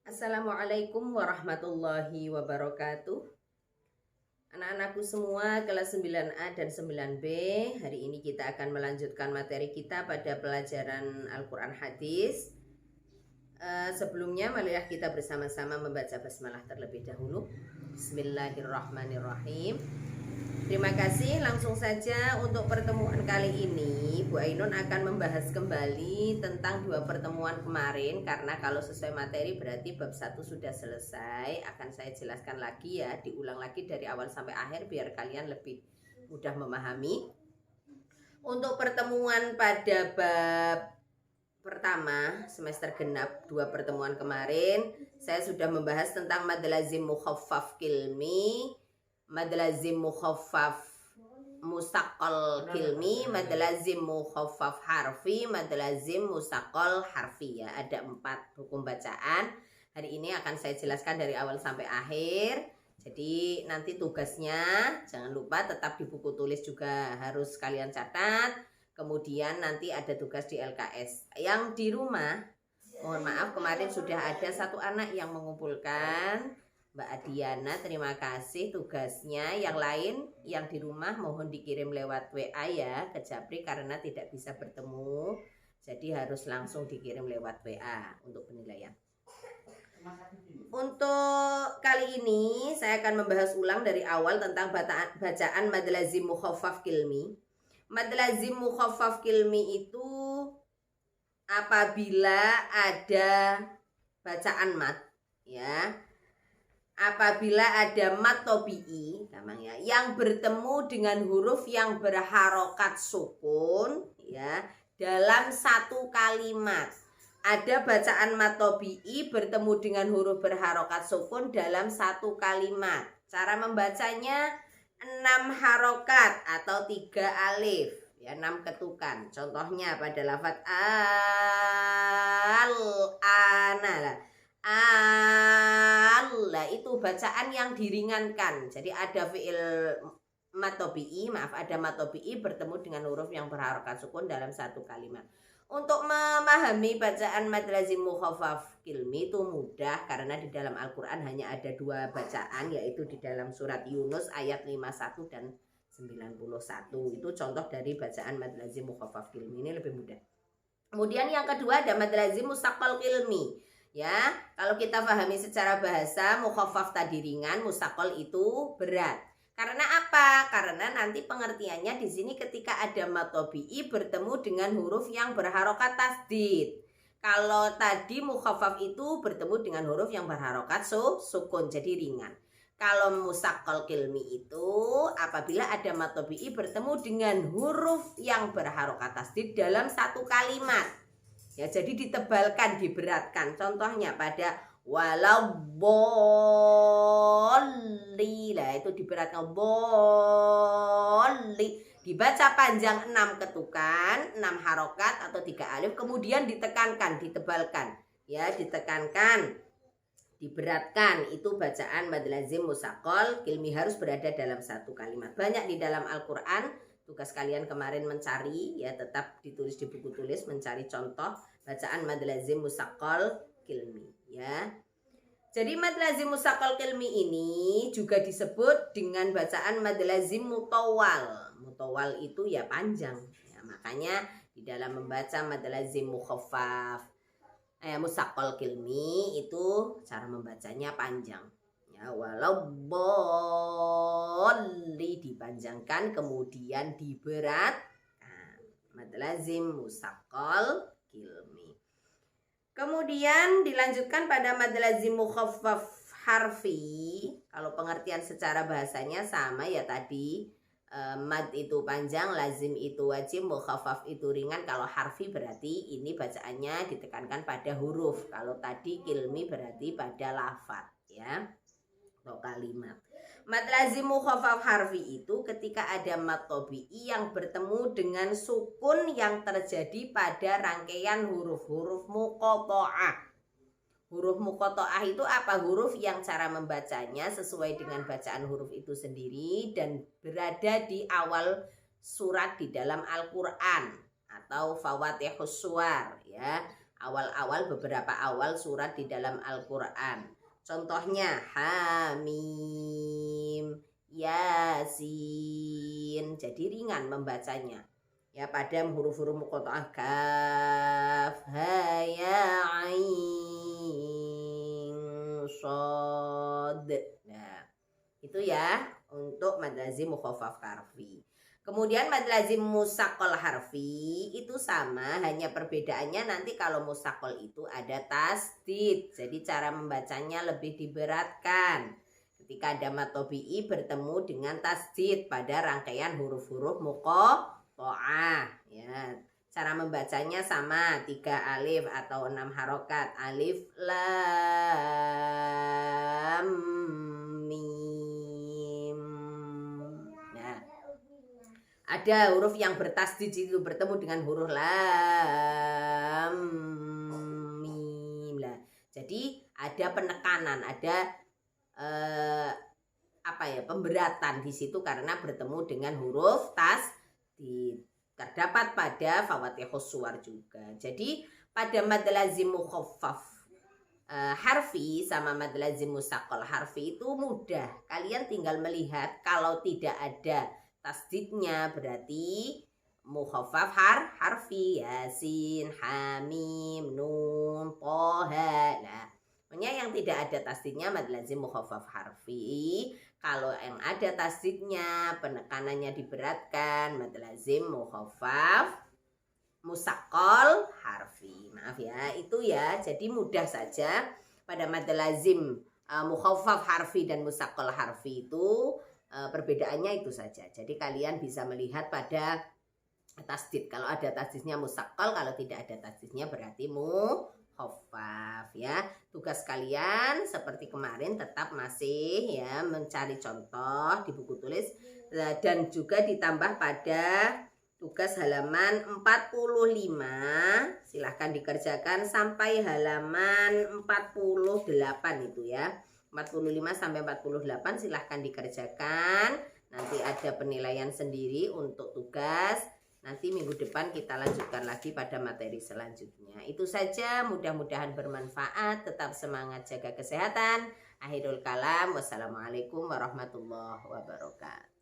Assalamualaikum warahmatullahi wabarakatuh. Anak-anakku semua kelas 9A dan 9B, hari ini kita akan melanjutkan materi kita pada pelajaran Al-Quran Hadis. Sebelumnya marilah kita bersama-sama membaca basmalah terlebih dahulu. Bismillahirrahmanirrahim. Terima kasih, langsung saja untuk pertemuan kali ini Bu Ainun akan membahas kembali tentang dua pertemuan kemarin. Karena kalau sesuai materi berarti bab 1 sudah selesai. Akan saya jelaskan lagi ya, diulang lagi dari awal sampai akhir biar kalian lebih mudah memahami. Untuk pertemuan pada bab pertama semester genap 2 pertemuan kemarin, saya sudah membahas tentang mad lazim mukhaffaf kilmi, mad lazim mukhaffaf musaqqal kilmi, mad lazim mukhaffaf harfi, mad lazim musaqqal harfi ya. Ada 4 hukum bacaan. Hari ini akan saya jelaskan dari awal sampai akhir. Jadi nanti tugasnya jangan lupa tetap di buku tulis juga harus kalian catat. Kemudian nanti ada tugas di LKS. Yang di rumah, mohon maaf kemarin sudah ada satu anak yang mengumpulkan. Mbak Adiana, terima kasih tugasnya. Yang lain yang di rumah mohon dikirim lewat WA ya ke Japri karena tidak bisa bertemu. Jadi harus langsung dikirim lewat WA untuk penilaian. Untuk kali ini saya akan membahas ulang dari awal tentang bacaan mad lazim mukhaffaf kilmi. Mad lazim mukhaffaf kilmi itu apabila ada bacaan mad ya. Apabila ada mad tobi'i namanya yang bertemu dengan huruf yang berharokat sukun ya dalam satu kalimat. Ada bacaan mad tobi'i bertemu dengan huruf berharokat sukun dalam satu kalimat. Cara membacanya 6 harokat atau 3 alif ya, 6 ketukan. Contohnya pada lafaz al-ana. Allah itu bacaan yang diringankan. Jadi ada fi'il mad tobi'i, ada mad tobi'i bertemu dengan huruf yang berharokat sukun dalam satu kalimat. Untuk memahami bacaan mad lazim mukhaffaf kilmi itu mudah karena di dalam Al-Quran hanya ada 2 bacaan, yaitu di dalam surat Yunus ayat 51 dan 91. Itu contoh dari bacaan mad lazim mukhaffaf kilmi, ini lebih mudah. Kemudian yang kedua ada mad lazim musaqqal kilmi. Ya, kalau kita pahami secara bahasa, mukhaffaf tadi ringan, musaqqal itu berat. Karena apa? Karena nanti pengertiannya di sini ketika ada mad tobi'i bertemu dengan huruf yang berharokat tasdid. Kalau tadi mukhaffaf itu bertemu dengan huruf yang berharokat sukun, jadi ringan. Kalau musaqqal kilmi itu apabila ada mad tobi'i bertemu dengan huruf yang berharokat tasdid dalam satu kalimat. Ya, jadi ditebalkan, diberatkan. Contohnya pada walau bolli, lah itu diberatkan bolli, dibaca panjang 6 ketukan, 6 harokat atau 3 alif, kemudian ditekankan, ditebalkan, ya ditekankan, diberatkan. Itu bacaan mad lazim musaqqal kilmi, harus berada dalam satu kalimat. Banyak di dalam Al-Quran. Tugas kalian kemarin mencari ya, tetap ditulis di buku tulis, mencari contoh bacaan mad lazim musaqqal kilmi ya. Jadi mad lazim musaqqal kilmi ini juga disebut dengan bacaan mad lazim mutawwal. Mutawwal itu ya panjang ya, makanya di dalam membaca mad lazim mukhaffaf musaqqal kilmi itu cara membacanya panjang. Ya, walau bolli dipanjangkan kemudian diberatkan. Mad lazim musaqqal kilmi. Kemudian dilanjutkan pada mad lazim mukhaffaf harfi. Kalau pengertian secara bahasanya sama ya tadi. Mad itu panjang, lazim itu wajib, mukhaffaf itu ringan. Kalau harfi berarti ini bacaannya ditekankan pada huruf. Kalau tadi kilmi berarti pada lafaz ya, atau kalimat. Mad lazim mukhaffaf harfi itu ketika ada mad tobi'i yang bertemu dengan sukun yang terjadi pada rangkaian huruf-huruf muqatta'ah. Huruf muqatta'ah itu apa? Huruf yang cara membacanya sesuai dengan bacaan huruf itu sendiri dan berada di awal surat di dalam Al-Quran atau fawatihus suwar ya. awal-awal, beberapa awal surat di dalam Al-Quran. Contohnya Hamim, Yasin, jadi ringan membacanya. Ya, pada huruf-huruf muqatta'ah kaf, ha, ya, ain, shad. Nah, itu ya untuk mad lazim mukhaffaf harfi. Kemudian mad lazim musaqqal harfi itu sama, hanya perbedaannya nanti kalau musaqqal itu ada tasdid. Jadi cara membacanya lebih diberatkan. Ketika ada mad tabi'i bertemu dengan tasdid pada rangkaian huruf-huruf muqatta'ah ya. Cara membacanya sama, 3 alif atau 6 harokat. Alif, lam, mim. Nah, ada huruf yang bertasdid itu bertemu dengan huruf lam, mim. Nah, jadi ada penekanan, ada pemberatan di situ karena bertemu dengan huruf tasdid. Terdapat pada fawatihus suwar juga. Jadi pada mad lazim mukhaffaf harfi sama mad lazim musaqqal harfi itu mudah. Kalian tinggal melihat kalau tidak ada tasdidnya berarti mukhaffaf harfi, Yasin, Hamim, Nun, Toha. Nah, yang tidak ada tasdidnya mad lazim mukhaffaf harfi. Kalau yang ada tasdidnya, penekanannya diberatkan, mad lazim mukhaffaf musaqqal harfi. Maaf ya, itu ya. Jadi mudah saja pada mad lazim mukhaffaf harfi dan musaqqal harfi itu perbedaannya itu saja. Jadi kalian bisa melihat pada tasdid. Kalau ada tasdidnya musaqqal, kalau tidak ada tasdidnya berarti mukhaffaf ya. Tugas kalian seperti kemarin tetap masih ya mencari contoh di buku tulis dan juga ditambah pada tugas halaman 45. Silahkan dikerjakan sampai halaman 48 itu ya. 45 sampai 48 silahkan dikerjakan. Nanti ada penilaian sendiri untuk tugas. Nanti minggu depan kita lanjutkan lagi pada materi selanjutnya. Itu saja, mudah-mudahan bermanfaat. Tetap semangat jaga kesehatan. Akhirul kalam. Wassalamualaikum warahmatullahi wabarakatuh.